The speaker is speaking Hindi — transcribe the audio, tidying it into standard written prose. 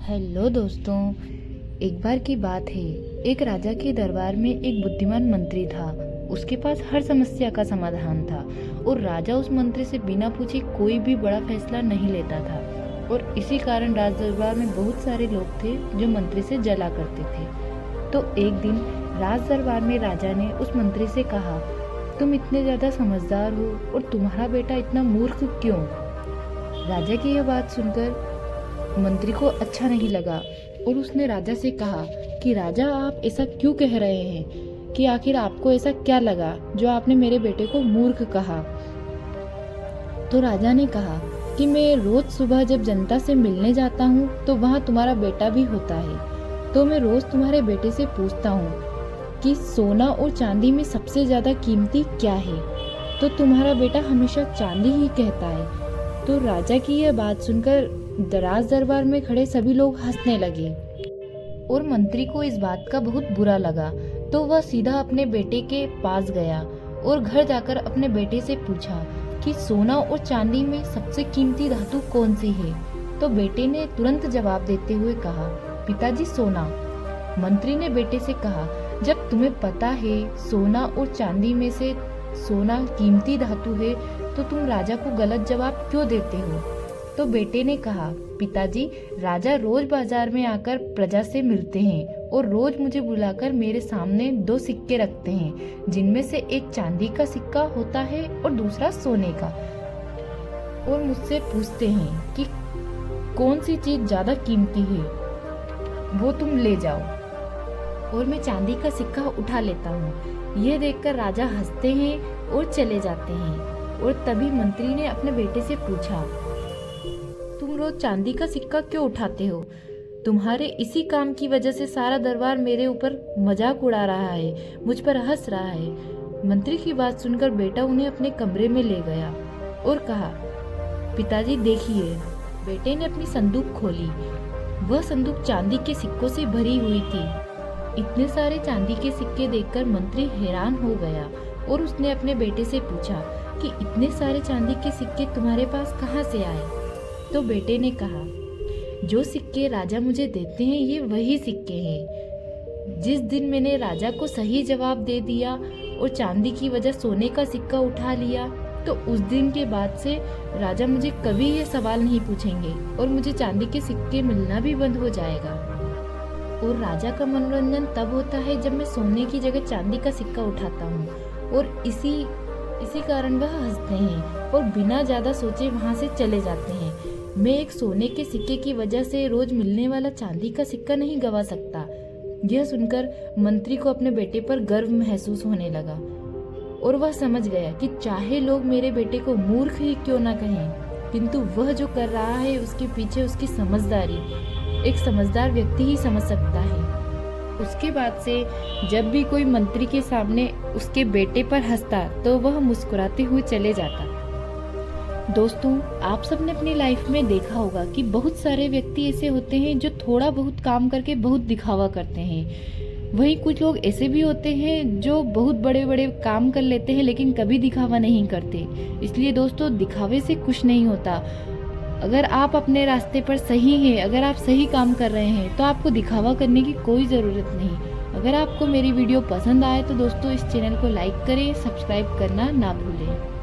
हेलो दोस्तों। एक बार की बात है, एक राजा के दरबार में एक बुद्धिमान मंत्री था। उसके पास हर समस्या का समाधान था और राजा उस मंत्री से बिना पूछे कोई भी बड़ा फैसला नहीं लेता था। और इसी कारण राज दरबार में बहुत सारे लोग थे जो मंत्री से जला करते थे। तो एक दिन राज दरबार में राजा ने उस मंत्री से कहा, तुम इतने ज़्यादा समझदार हो और तुम्हारा बेटा इतना मूर्ख क्यों? राजा की यह बात सुनकर मंत्री को अच्छा नहीं लगा और उसने राजा से कहा कि राजा, आप ऐसा क्यों कह रहे हैं कि आखिर आपको ऐसा क्या लगा जो आपने मेरे बेटे को मूर्ख कहा? तो राजा ने कहा कि मैं रोज सुबह जब जनता से मिलने जाता हूँ तो वहाँ तुम्हारा बेटा भी होता है। तो मैं रोज तुम्हारे बेटे से पूछता हूँ कि सोना और चांदी में सबसे ज्यादा कीमती क्या है, तो तुम्हारा बेटा हमेशा चांदी ही कहता है। तो राजा की यह बात सुनकर राज दरबार में खड़े सभी लोग हंसने लगे और मंत्री को इस बात का बहुत बुरा लगा। तो वह सीधा अपने बेटे के पास गया और घर जाकर अपने बेटे से पूछा कि सोना और चांदी में सबसे कीमती धातु कौन सी है? तो बेटे ने तुरंत जवाब देते हुए कहा, पिताजी, सोना। मंत्री ने बेटे से कहा, जब तुम्हें पता है सोना और चांदी में से सोना कीमती धातु है तो तुम राजा को गलत जवाब क्यों देते हो? तो बेटे ने कहा, पिताजी, राजा रोज बाजार में आकर प्रजा से मिलते हैं और रोज मुझे बुलाकर मेरे सामने दो सिक्के रखते हैं, जिनमें से एक चांदी का सिक्का होता है और दूसरा सोने का, और मुझसे पूछते हैं कि कौन सी चीज ज्यादा कीमती है, वो तुम ले जाओ, और मैं चांदी का सिक्का उठा लेता हूँ। यह देखकर राजा हंसते हैं और चले जाते हैं। और तभी मंत्री ने अपने बेटे से पूछा, तुम रोज चांदी का सिक्का क्यों उठाते हो? तुम्हारे इसी काम की वजह से सारा दरबार मेरे ऊपर मजाक उड़ा रहा है, मुझ पर हंस रहा है। मंत्री की बात सुनकर बेटा उन्हें अपने कमरे में ले गया और कहा, पिताजी देखिए। बेटे ने अपनी संदूक खोली। वह संदूक चांदी के सिक्कों से भरी हुई थी। इतने सारे चांदी के सिक्के देखकर मंत्री हैरान हो गया और उसने अपने बेटे से पूछा कि इतने सारे चांदी के सिक्के तुम्हारे पास कहाँ से आए? तो बेटे ने कहा, जो सिक्के राजा मुझे देते हैं ये वही सिक्के हैं। जिस दिन मैंने राजा को सही जवाब दे दिया और चांदी की वजह सोने का सिक्का उठा लिया, तो उस दिन के बाद से राजा मुझे कभी ये सवाल नहीं पूछेंगे और मुझे चांदी के सिक्के मिलना भी बंद हो जाएगा। और राजा का मनोरंजन तब होता है जब मैं सोने की जगह चांदी का सिक्का उठाता हूँ, और इसी कारण वह हंसते हैं और बिना ज्यादा सोचे वहाँ से चले जाते हैं। मैं एक सोने के सिक्के की वजह से रोज मिलने वाला चांदी का सिक्का नहीं गवा सकता। यह सुनकर मंत्री को अपने बेटे पर गर्व महसूस होने लगा और वह समझ गया कि चाहे लोग मेरे बेटे को मूर्ख ही क्यों ना कहें, किंतु वह जो कर रहा है उसके पीछे उसकी समझदारी एक समझदार व्यक्ति ही समझ सकता है। उसके बाद से जब भी कोई मंत्री के सामने उसके बेटे पर हंसता तो वह मुस्कुराते हुए चले जाता। दोस्तों, आप सबने अपनी लाइफ में देखा होगा कि बहुत सारे व्यक्ति ऐसे होते हैं जो थोड़ा बहुत काम करके बहुत दिखावा करते हैं। वहीं कुछ लोग ऐसे भी होते हैं जो बहुत बड़े बड़े काम कर लेते हैं लेकिन कभी दिखावा नहीं करते। इसलिए दोस्तों, दिखावे से कुछ नहीं होता। अगर आप अपने रास्ते पर सही हैं, अगर आप सही काम कर रहे हैं, तो आपको दिखावा करने की कोई ज़रूरत नहीं। अगर आपको मेरी वीडियो पसंद आए तो दोस्तों इस चैनल को लाइक करें, सब्सक्राइब करना ना भूलें।